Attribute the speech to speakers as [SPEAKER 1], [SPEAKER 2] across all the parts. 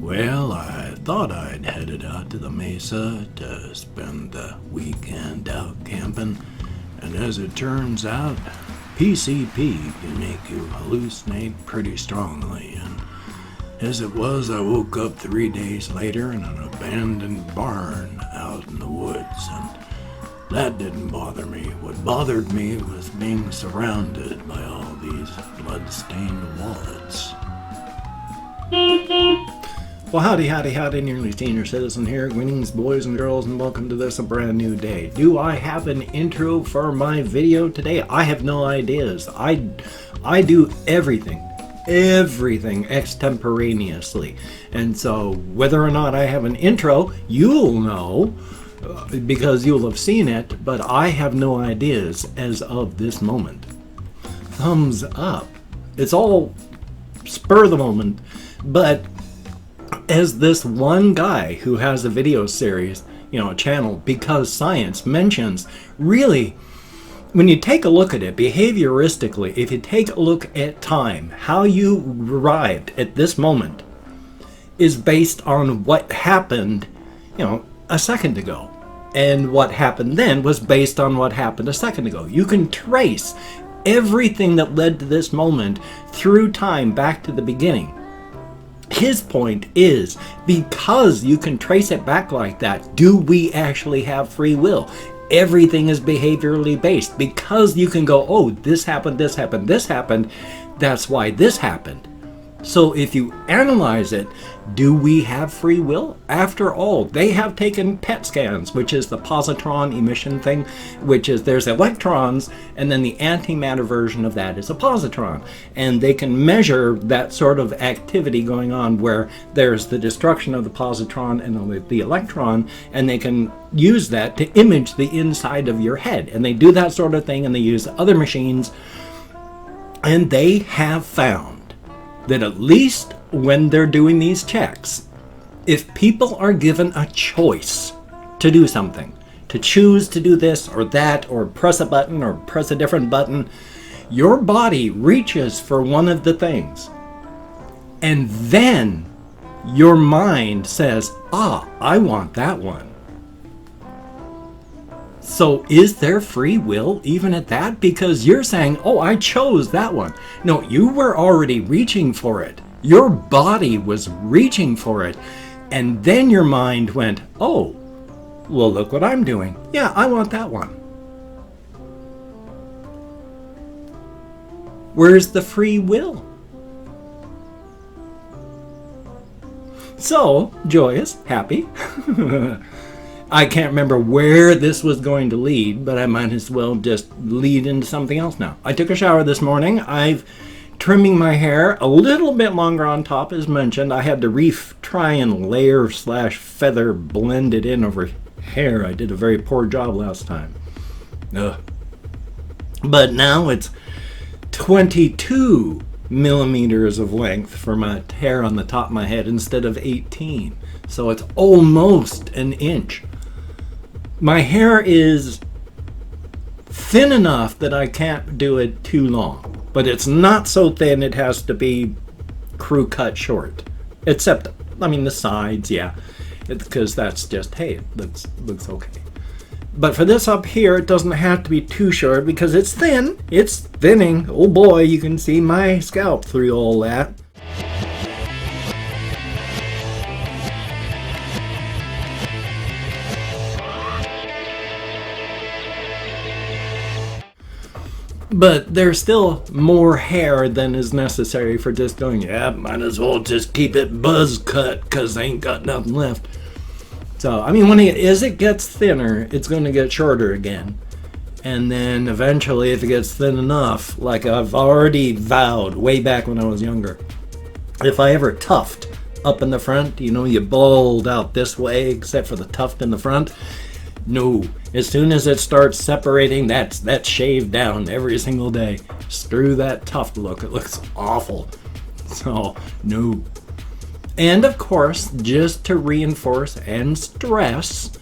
[SPEAKER 1] Well, I thought I'd headed out to the mesa to spend the weekend out camping, and as it turns out, PCP can make you hallucinate pretty strongly, and as it was, I woke up 3 days later in an abandoned barn out in the woods, and that didn't bother me. What bothered me was being surrounded by all these blood-stained wallets. Well, howdy, Nearly Senior Citizen here. Greetings, boys and girls, and welcome to this, a brand new day. Do I have an intro for my video today? I have no ideas. I do everything extemporaneously. And so, whether or not I have an intro, you'll know, because you'll have seen it, but I have no ideas as of this moment. Thumbs up. It's all spur of the moment, but as this one guy who has a video series, a channel, Because Science, mentions, really, when you take a look at it behavioristically, if you take a look at time, how you arrived at this moment is based on what happened, a second ago. And what happened then was based on what happened a second ago. You can trace everything that led to this moment through time back to the beginning. His point is, because you can trace it back like that, do we actually have free will? Everything is behaviorally based. Because you can go, oh, this happened, that's why this happened. So if you analyze it, do we have free will? After all, they have taken PET scans, which is the positron emission thing, which is there's electrons, and then the antimatter version of that is a positron. And they can measure that sort of activity going on where there's the destruction of the positron and the electron, and they can use that to image the inside of your head. And they do that sort of thing, and they use other machines, and they have found that at least when they're doing these checks, if people are given a choice to do something, to choose to do this or that, or press a button or press a different button, your body reaches for one of the things. And then your mind says, I want that one. So is there free will even at that? Because you're saying, I chose that one. No, you were already reaching for it. Your body was reaching for it. And then your mind went, well, look what I'm doing. Yeah, I want that one. Where's the free will? So, joyous, happy. I can't remember where this was going to lead, but I might as well just lead into something else now. I took a shower this morning. I've trimming my hair a little bit longer on top, as mentioned. I had to try and layer / feather blend it in over hair. I did a very poor job last time. But now it's 22 millimeters of length for my hair on the top of my head instead of 18. So it's almost an inch. My hair is thin enough that I can't do it too long, but it's not so thin it has to be crew cut short. Except, the sides, yeah, because that's just, hey, it looks okay. But for this up here, it doesn't have to be too short because it's thin. It's thinning. Oh boy, you can see my scalp through all that. But there's still more hair than is necessary for just going, might as well just keep it buzz cut because I ain't got nothing left. So, as it gets thinner, it's going to get shorter again. And then eventually, if it gets thin enough, like I've already vowed way back when I was younger, if I ever tuft up in the front, you bald out this way except for the tuft in the front. No, as soon as it starts separating, that's shaved down every single day. Screw that tuft look, it looks awful. So, no. And of course, just to reinforce and stress,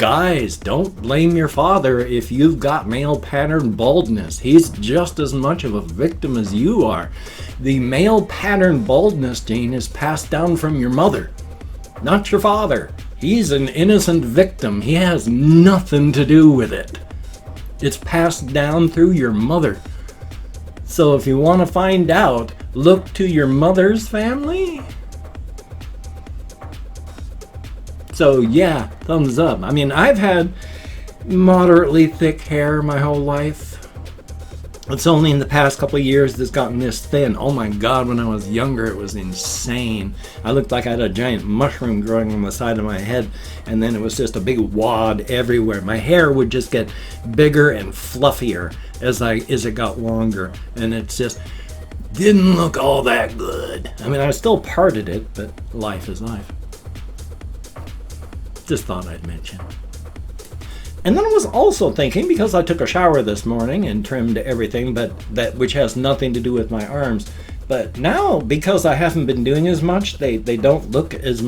[SPEAKER 1] guys, don't blame your father if you've got male pattern baldness. He's just as much of a victim as you are. The male pattern baldness gene is passed down from your mother, not your father. He's an innocent victim. He has nothing to do with it. It's passed down through your mother. So if you want to find out, look to your mother's family. So yeah, thumbs up. I mean, I've had moderately thick hair my whole life. It's only in the past couple of years that's gotten this thin. Oh my God, when I was younger, it was insane. I looked like I had a giant mushroom growing on the side of my head, and then it was just a big wad everywhere. My hair would just get bigger and fluffier as it got longer, and it just didn't look all that good. I mean, I still parted it, but life is life. Just thought I'd mention. And then I was also thinking, because I took a shower this morning and trimmed everything, but which has nothing to do with my arms. But now, because I haven't been doing as much, they don't look as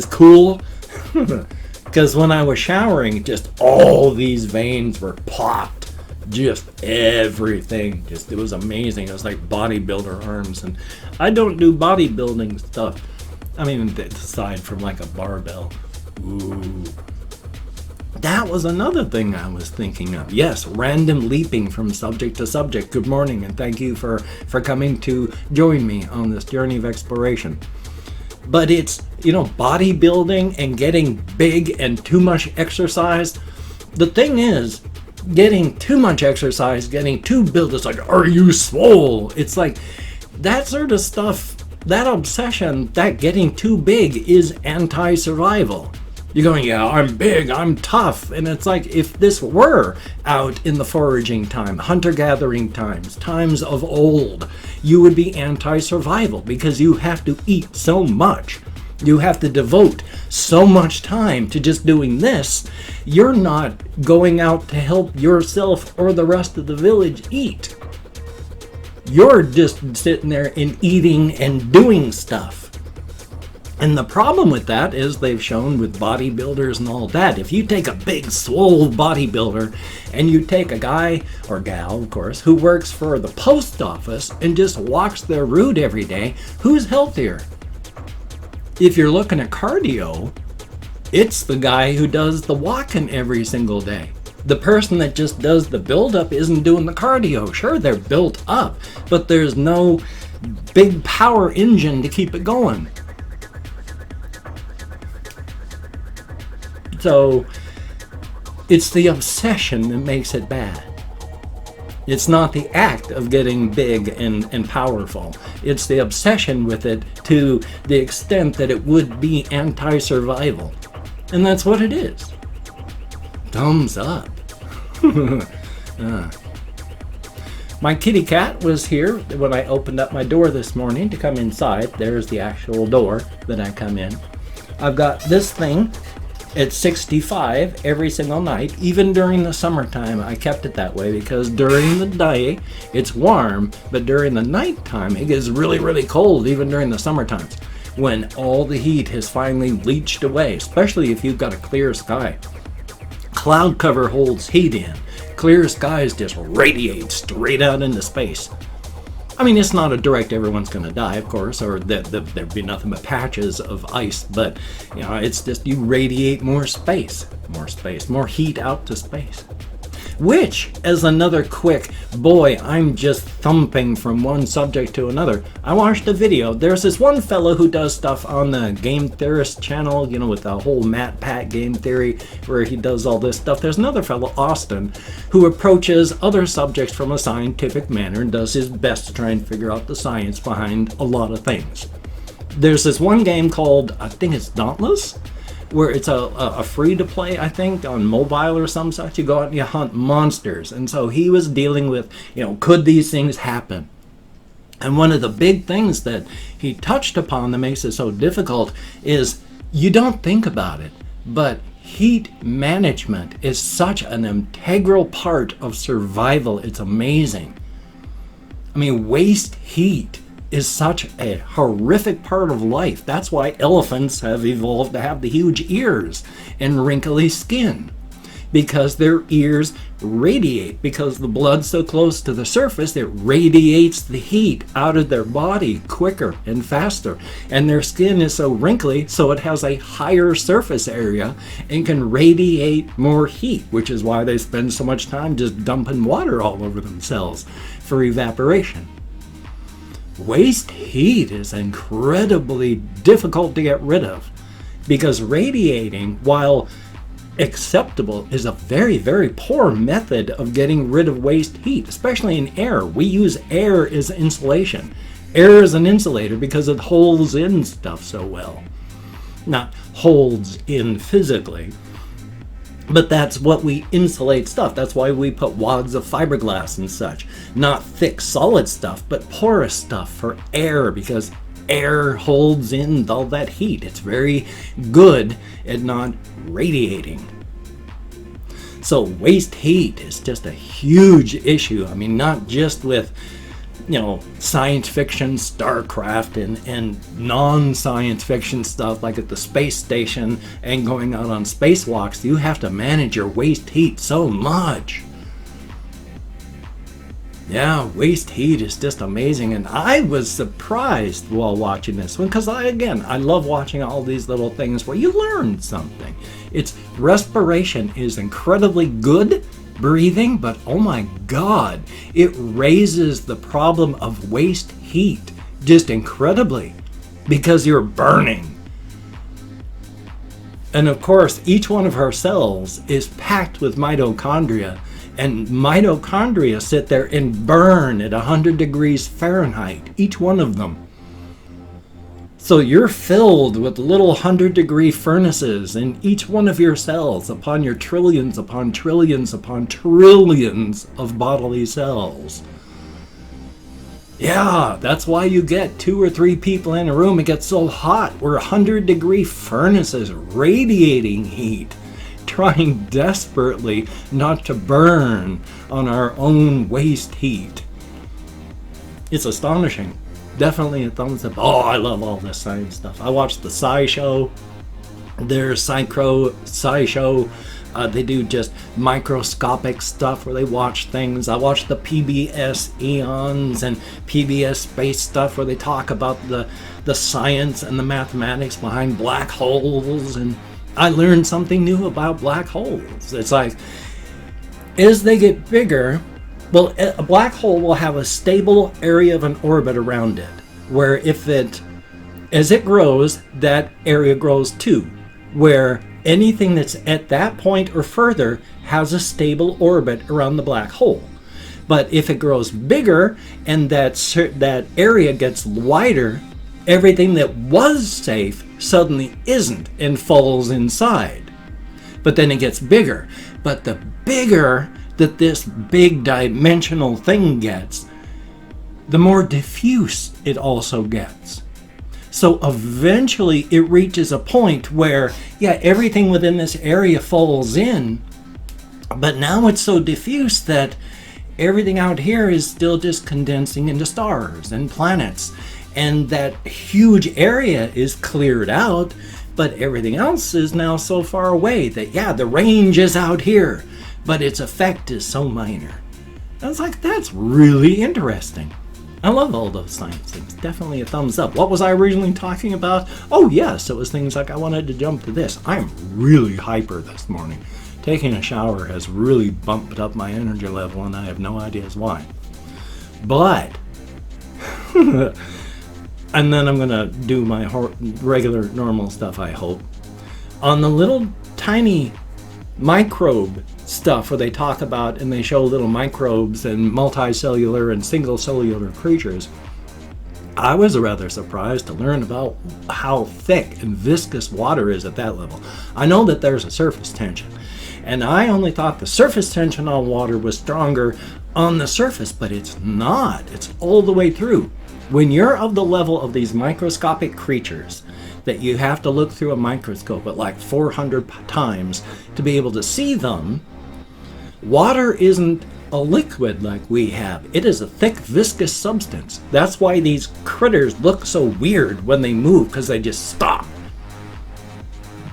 [SPEAKER 1] cool. Because when I was showering, just all these veins were popped. Just everything. It was amazing. It was like bodybuilder arms. And I don't do bodybuilding stuff. I mean, aside from like a barbell. Ooh. That was another thing I was thinking of. Yes, random leaping from subject to subject. Good morning, and thank you for coming to join me on this journey of exploration. But it's, bodybuilding and getting big and too much exercise. The thing is, getting too much exercise, getting too built, it's like, are you swole? It's like, that sort of stuff, that obsession, that getting too big is anti-survival. You're going, yeah, I'm big, I'm tough. And it's like, if this were out in the foraging time, hunter-gathering times of old, you would be anti-survival because you have to eat so much. You have to devote so much time to just doing this. You're not going out to help yourself or the rest of the village eat. You're just sitting there and eating and doing stuff. And the problem with that is they've shown with bodybuilders and all that, if you take a big swole bodybuilder and you take a guy or gal, of course, who works for the post office and just walks their route every day, who's healthier? If you're looking at cardio, it's the guy who does the walking every single day. The person that just does the build-up isn't doing the cardio. Sure, they're built up, but there's no big power engine to keep it going. So it's the obsession that makes it bad. It's not the act of getting big and powerful. It's the obsession with it to the extent that it would be anti-survival. And that's what it is. Thumbs up. My kitty cat was here when I opened up my door this morning to come inside. There's the actual door that I come in. I've got this thing. It's 65 every single night, even during the summertime. I kept it that way because during the day it's warm, but during the nighttime it gets really, really cold, even during the summertime when all the heat has finally leached away, especially if you've got a clear sky. Cloud cover holds heat in. Clear skies just radiate straight out into space. I mean, it's not a direct everyone's going to die, of course, or there'd be nothing but patches of ice, but, it's just you radiate more space, more heat out to space. Which, as another quick, boy, I'm just thumping from one subject to another. I watched a video. There's this one fellow who does stuff on the Game Theorist channel, with the whole Matt Pat game theory, where he does all this stuff. There's another fellow, Austin, who approaches other subjects from a scientific manner and does his best to try and figure out the science behind a lot of things. There's this one game called, I think it's Dauntless, where it's a free-to-play, I think, on mobile or some such. You go out and you hunt monsters. And so he was dealing with, could these things happen? And one of the big things that he touched upon that makes it so difficult is you don't think about it, but heat management is such an integral part of survival. It's amazing. I mean, waste heat is such a horrific part of life. That's why elephants have evolved to have the huge ears and wrinkly skin, because their ears radiate, because the blood's so close to the surface, it radiates the heat out of their body quicker and faster. And their skin is so wrinkly, so it has a higher surface area and can radiate more heat, which is why they spend so much time just dumping water all over themselves for evaporation. Waste heat is incredibly difficult to get rid of, because radiating, while acceptable, is a very, very poor method of getting rid of waste heat, especially in air. We use air as insulation. Air is an insulator because it holds in stuff so well. Not holds in physically, but that's what we insulate stuff. That's why we put wads of fiberglass and such. Not thick, solid stuff, but porous stuff for air, because air holds in all that heat. It's very good at not radiating. So waste heat is just a huge issue. I mean, not just with, science fiction, StarCraft, and non-science fiction stuff like at the space station and going out on spacewalks. You have to manage your waste heat so much. Yeah, waste heat is just amazing, and I was surprised while watching this one, because I love watching all these little things where you learn something. It's respiration is incredibly good, breathing, but oh my God, it raises the problem of waste heat just incredibly, because you're burning. And of course, each one of our cells is packed with mitochondria, and mitochondria sit there and burn at 100 degrees Fahrenheit, each one of them. So you're filled with little 100-degree furnaces in each one of your cells upon your trillions upon trillions upon trillions of bodily cells. Yeah, that's why you get 2 or 3 people in a room. It gets so hot. We're 100-degree furnaces radiating heat, trying desperately not to burn on our own waste heat. It's astonishing. Definitely a thumbs up. Oh, I love all this science stuff. I watched the Sci Show. There's Sci Show. They do just microscopic stuff where they watch things. I watched the PBS Eons and PBS Space stuff where they talk about the science and the mathematics behind black holes, and I learned something new about black holes. It's like, as they get bigger, well, a black hole will have a stable area of an orbit around it, where as it grows, that area grows too, where anything that's at that point or further has a stable orbit around the black hole. But if it grows bigger and that area gets wider, everything that was safe suddenly isn't and falls inside. But then it gets bigger. But the bigger that this big dimensional thing gets, the more diffuse it also gets. So eventually it reaches a point where, everything within this area falls in, but now it's so diffuse that everything out here is still just condensing into stars and planets. And that huge area is cleared out, but everything else is now so far away that, the range is out here, but its effect is so minor. I was like, that's really interesting. I love all those science things. Definitely a thumbs up. What was I originally talking about? Oh yes, it was things like I wanted to jump to this. I'm really hyper this morning. Taking a shower has really bumped up my energy level, and I have no ideas why. But, and then I'm gonna do my regular normal stuff, I hope. On the little tiny microbe stuff where they talk about and they show little microbes and multicellular and single cellular creatures, I was rather surprised to learn about how thick and viscous water is at that level. I know that there's a surface tension, and I only thought the surface tension on water was stronger on the surface, but it's not. It's all the way through. When you're of the level of these microscopic creatures that you have to look through a microscope at like 400 times to be able to see them, water isn't a liquid like we have. It is a thick, viscous substance. That's why these critters look so weird when they move, because they just stop.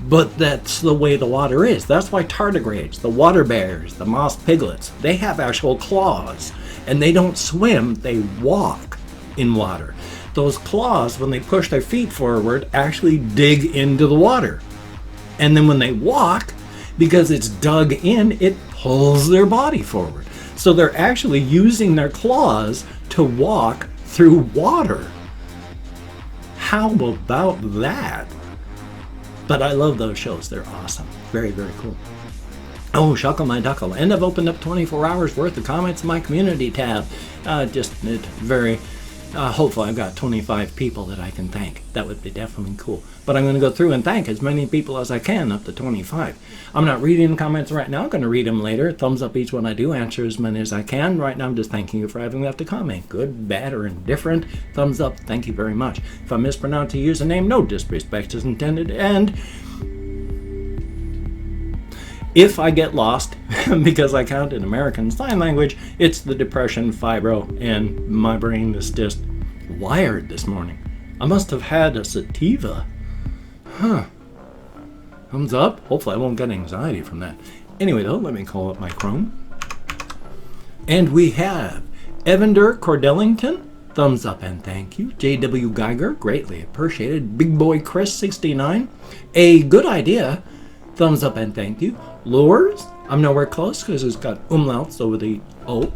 [SPEAKER 1] But that's the way the water is. That's why tardigrades, the water bears, the moss piglets, they have actual claws. And they don't swim, they walk in water. Those claws, when they push their feet forward, actually dig into the water. And then when they walk, because it's dug in, it pulls their body forward. So they're actually using their claws to walk through water. How about that? But I love those shows. They're awesome. Very, very cool. Oh, Shuckle My Duckle. And I've opened up 24 hours worth of comments in my community tab. Hopefully I've got 25 people that I can thank. That would be definitely cool. But I'm going to go through and thank as many people as I can, up to 25. I'm not reading the comments right now. I'm going to read them later. Thumbs up each one I do. Answer as many as I can. Right now I'm just thanking you for having left a comment. Good, bad, or indifferent. Thumbs up. Thank you very much. If I mispronounce a username, no disrespect is intended. And if I get lost, because I count in American Sign Language, it's the depression, fibro, and my brain is just wired this morning. I must have had a sativa. Thumbs up. Hopefully I won't get anxiety from that. Anyway, though, let me call up my Chrome. And we have Evander Cordellington. Thumbs up and thank you. J.W. Geiger, greatly appreciated. Big Boy Chris, 69. A good idea. Thumbs up and thank you. Lures, I'm nowhere close because it's got umlauts over the O.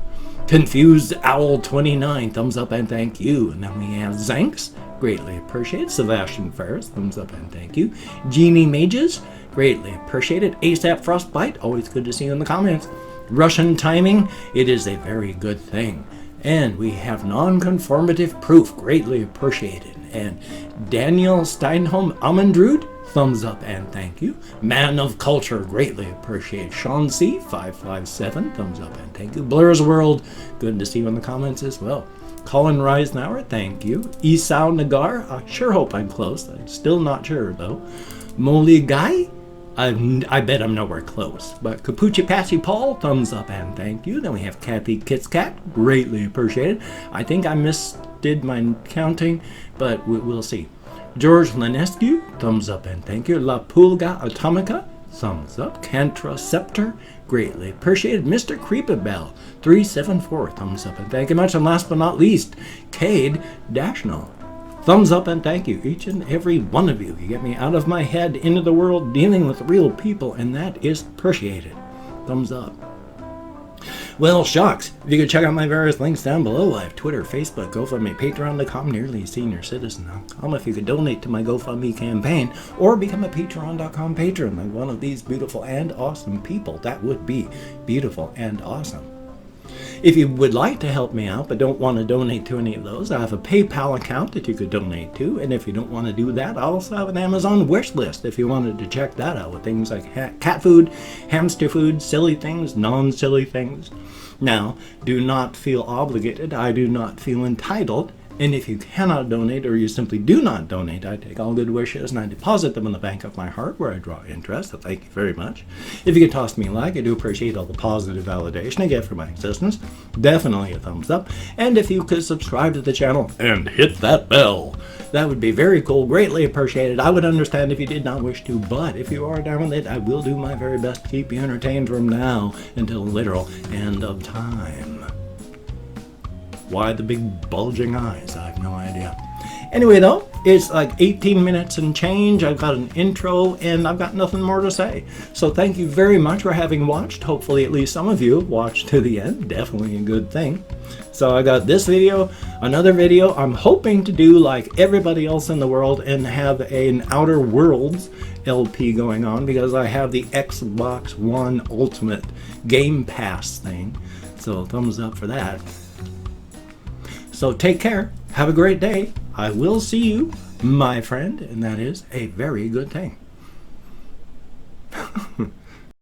[SPEAKER 1] Confused Owl 29, thumbs up and thank you. And then we have Zanks, greatly appreciated. Sebastian Ferris, thumbs up and thank you. Genie Mages, greatly appreciated. ASAP Frostbite, always good to see you in the comments. Russian Timing, it is a very good thing. And we have Non-Conformative Proof, greatly appreciated. And Daniel Steinholm Amandrud, thumbs up and thank you. Man of Culture, greatly appreciate. Sean C, 557, thumbs up and thank you. Blur's World, good to see you in the comments as well. Colin Reisenauer, thank you. Esau Nagar, I sure hope I'm close. I'm still not sure though. Molly Guy, I bet I'm nowhere close. But Capucci Passy Paul, thumbs up and thank you. Then we have Kathy Kitscat, greatly appreciated. I think I misdid my counting, but we'll see. George Lenescu, thumbs up and thank you. La Pulga Atomica, thumbs up. Cantra Scepter, greatly appreciated. Mr. Creepabell, 374, thumbs up and thank you much. And last but not least, Cade Dashno, thumbs up and thank you. Each and every one of you. You get me out of my head, into the world, dealing with real people, and that is appreciated. Thumbs up. Well, shucks. If you could check out my various links down below, I have Twitter, Facebook, GoFundMe, Patreon.com, NearlySeniorCitizen.com. If you could donate to my GoFundMe campaign, or become a Patreon.com patron like one of these beautiful and awesome people, that would be beautiful and awesome. If you would like to help me out but don't want to donate to any of those, I have a PayPal account that you could donate to. And if you don't want to do that, I also have an Amazon wish list if you wanted to check that out with things like cat food, hamster food, silly things, non-silly things. Now, do not feel obligated. I do not feel entitled. And if you cannot donate or you simply do not donate, I take all good wishes and I deposit them in the bank of my heart where I draw interest. So thank you very much. If you could toss me a like, I do appreciate all the positive validation I get for my existence. Definitely a thumbs up. And if you could subscribe to the channel and hit that bell, that would be very cool. Greatly appreciated. I would understand if you did not wish to, but if you are down with it, I will do my very best to keep you entertained from now until the literal end of time. Why the big bulging eyes? I have no idea. Anyway, though, it's like 18 minutes and change. I've got an intro, and I've got nothing more to say. So thank you very much for having watched. Hopefully, at least some of you watched to the end. Definitely a good thing. So I got this video, another video. I'm hoping to do like everybody else in the world and have an Outer Worlds LP going on because I have the Xbox One Ultimate Game Pass thing. So thumbs up for that. So take care. Have a great day. I will see you, my friend, and that is a very good thing.